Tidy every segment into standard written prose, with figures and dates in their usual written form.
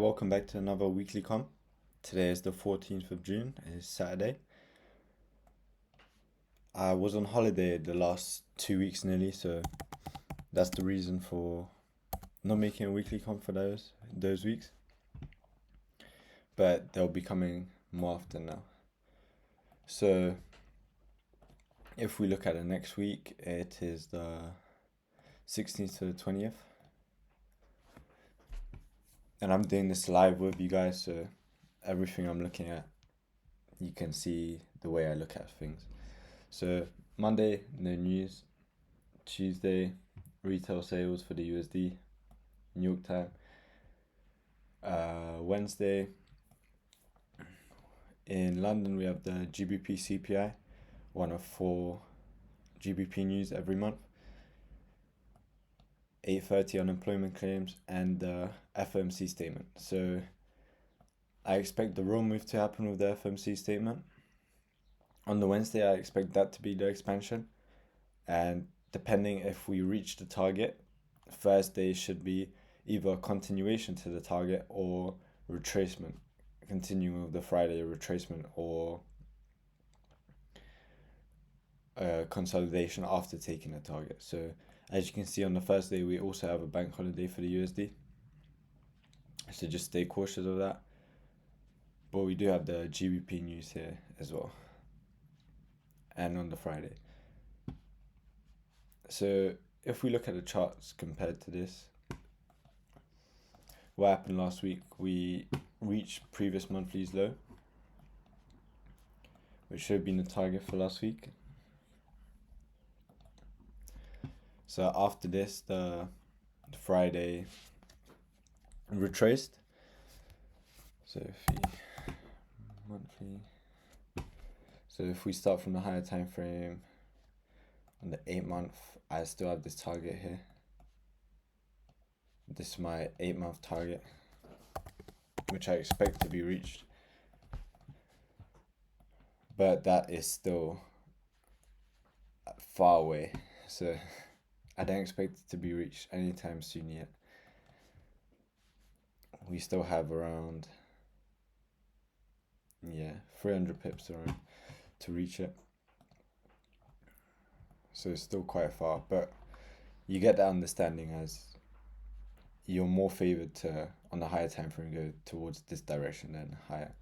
welcome back to another weekly comp. Today is the 14th of June, it's Saturday. I was on holiday the last 2 weeks nearly, so that's the reason for not making a weekly comp for those weeks. But they'll be coming more often now. So if we look at the next week, it is the 16th to the 20th. And I'm doing this live with you guys, so everything I'm looking at, you can see the way I look at things. So Monday, no news. Tuesday, retail sales for the USD, New York time. Wednesday, in London, we have the GBP CPI, one of 4 GBP news every month. 8:30 unemployment claims and the FOMC statement. So I expect the real move to happen with the FOMC statement. On the Wednesday, I expect that to be the expansion. And depending if we reach the target, Thursday should be either a continuation to the target or retracement. Continuing with the Friday retracement or consolidation after taking a target. So as you can see on the Thursday, we also have a bank holiday for the USD. So just stay cautious of that. But we do have the GBP news here as well. And on the Friday. So if we look at the charts compared to this, what happened last week? We reached previous monthly's low, which should have been the target for last week. So after this, the Friday retraced. So if we start from the higher time frame on the 8-month, I still have this target here. This is my 8-month target, which I expect to be reached. But that is still far away. So I don't expect it to be reached anytime soon yet. We still have around 300 pips around to reach it. So it's still quite far, but you get that understanding as you're more favored to, on the higher time frame, go towards this direction than higher.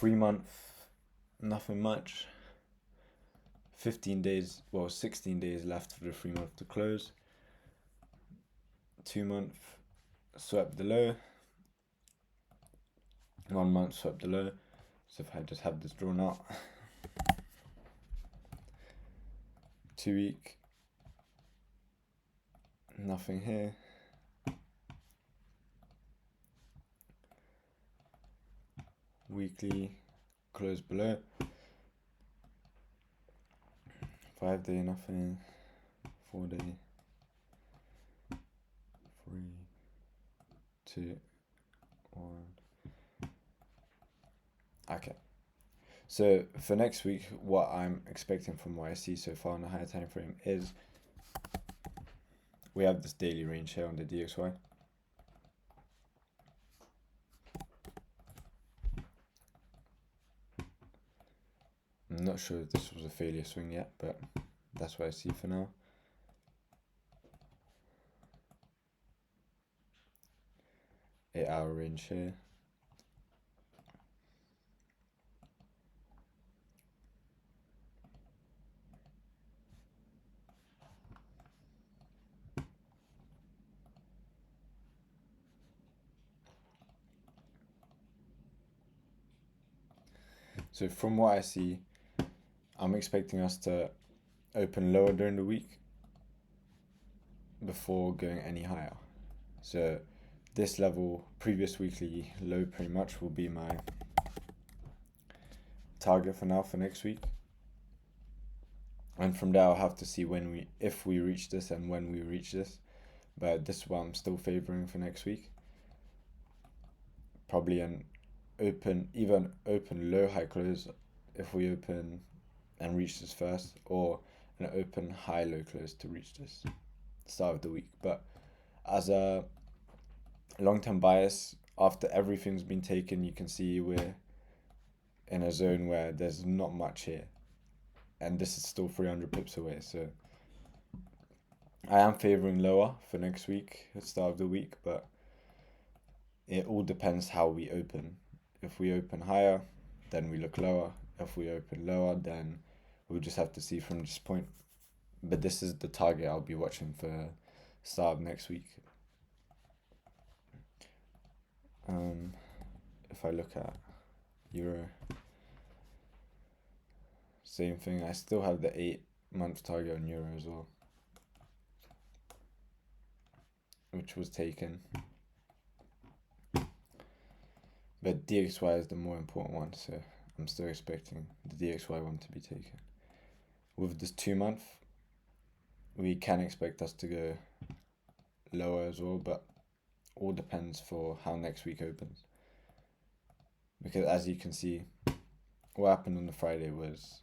3-month, nothing much. 16 days left for the 3-month to close. 2-month swept the low. 1 month swept the low. So if I just have this drawn out, 2-week, nothing here. Weekly, close below. 5-day, nothing. 4-day, 3, 2, 1. Okay. So for next week, what I'm expecting from what I see so far on the higher time frame is we have this daily range here on the DXY. I'm not sure if this was a failure swing yet, but that's what I see for now. Eight-hour range here. So from what I see, I'm expecting us to open lower during the week before going any higher. So this level, previous weekly low pretty much, will be my target for now for next week. And from there I'll have to see if we reach this and when we reach this. But this is what I'm still favoring for next week. Probably an open low high close if we open and reach this first, or an open high low close to reach this start of the week. But as a long-term bias, after everything's been taken, you can see we're in a zone where there's not much here, and this is still 300 pips away. So I am favoring lower for next week, the start of the week, but it all depends how we open. If we open higher, then we look lower. If we open lower, then we'll just have to see from this point. But this is the target I'll be watching for start of next week. If I look at Euro, same thing. I still have the 8-month target on Euro as well, which was taken. But DXY is the more important one, so I'm still expecting the DXY one to be taken. With this 2-month, we can expect us to go lower as well, but all depends for how next week opens. Because as you can see, what happened on the Friday was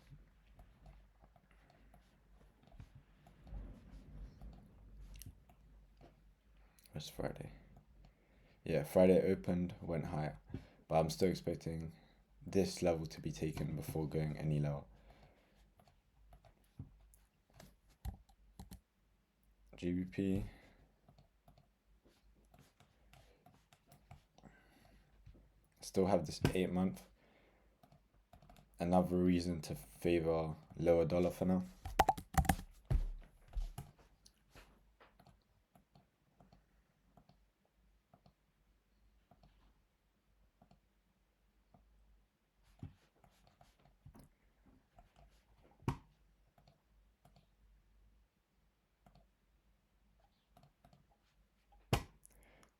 Friday? Yeah, Friday opened, went higher, but I'm still expecting this level to be taken before going any lower. GBP. Still have this 8-month. Another reason to favor lower dollar for now.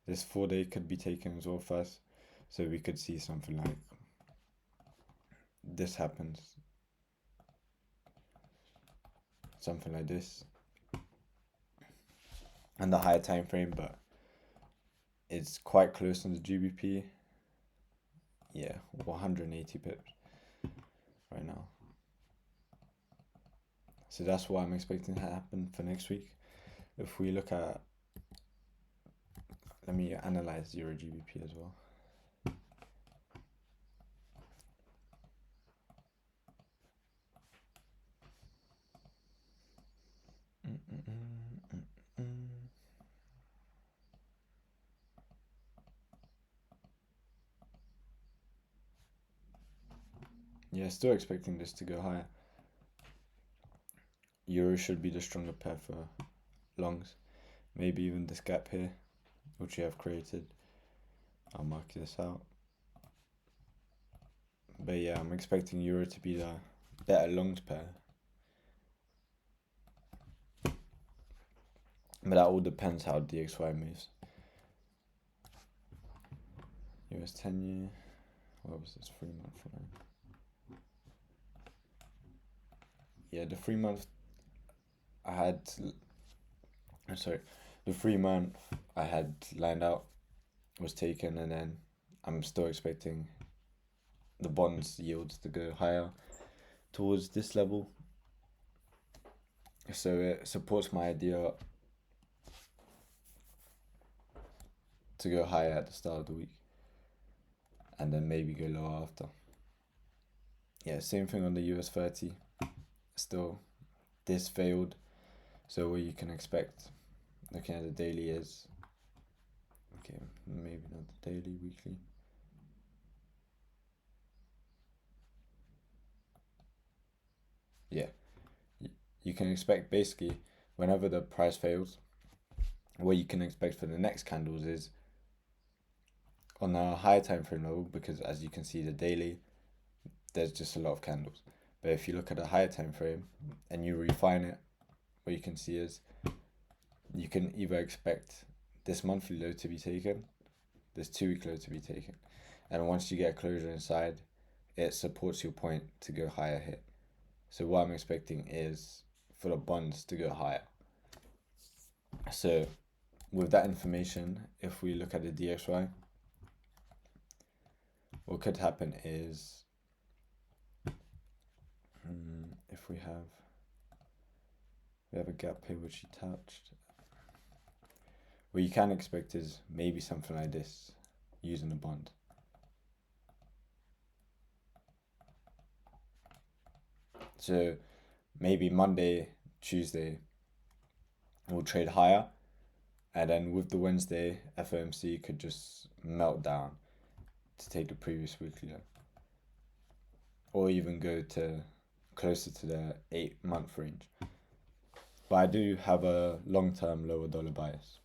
This 4-day could be taken as well first, so we could see something like this happens, something like this, and the higher time frame, but it's quite close on the GBP. Yeah, 180 pips right now. So that's what I'm expecting to happen for next week. If we look at, let me analyze Euro GBP as well. Yeah, still expecting this to go higher. Euro should be the stronger pair for longs. Maybe even this gap here, which we have created. I'll mark this out. But yeah, I'm expecting Euro to be the better longs pair. But that all depends how DXY moves. US 10-year. What was this? 3-month line. Yeah, the 3-month I had. The 3-month I had lined out was taken, and then I'm still expecting the bonds yields to go higher towards this level. So it supports my idea to go higher at the start of the week, and then maybe go lower after. Yeah, same thing on the US 30. Still, this failed. So what you can expect, looking at the daily, is okay. Maybe not the daily, weekly. Yeah, you can expect basically whenever the price fails, what you can expect for the next candles is on a higher time frame level, because as you can see the daily, there's just a lot of candles. But if you look at a higher time frame and you refine it, what you can see is you can either expect this monthly low to be taken, this 2-week low to be taken, and once you get a closure inside, it supports your point to go higher here. So what I'm expecting is for the bonds to go higher. So with that information, if we look at the DXY, what could happen is if we have a gap here which he touched, what you can expect is maybe something like this using a bond. So maybe Monday, Tuesday, we'll trade higher, and then with the Wednesday, FOMC could just melt down to take the previous weekly low, or even go to closer to the 8-month range. But I do have a long-term lower dollar bias.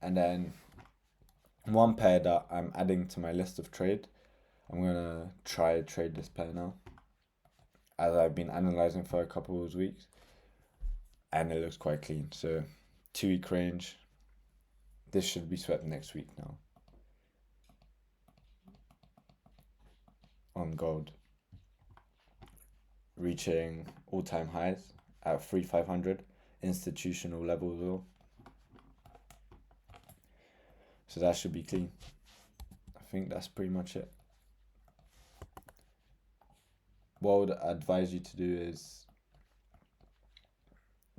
And then one pair that I'm adding to my list of trade, I'm gonna try trade this pair now, as I've been analyzing for a couple of weeks, and it looks quite clean. So 2-week range, this should be swept next week now. On gold, reaching all-time highs at 3,500 institutional level as well. So that should be clean. I think that's pretty much it. What I would advise you to do is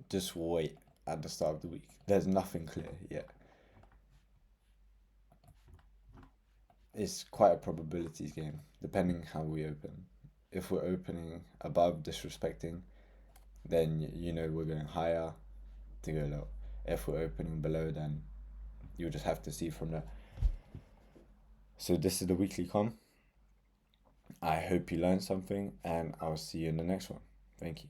just wait at the start of the week. There's nothing clear yet. It's quite a probabilities game, depending how we open. If we're opening above, disrespecting, then we're going higher to go low. If we're opening below, then you'll just have to see from there. So this is the weekly com. I hope you learned something, and I'll see you in the next one. Thank you.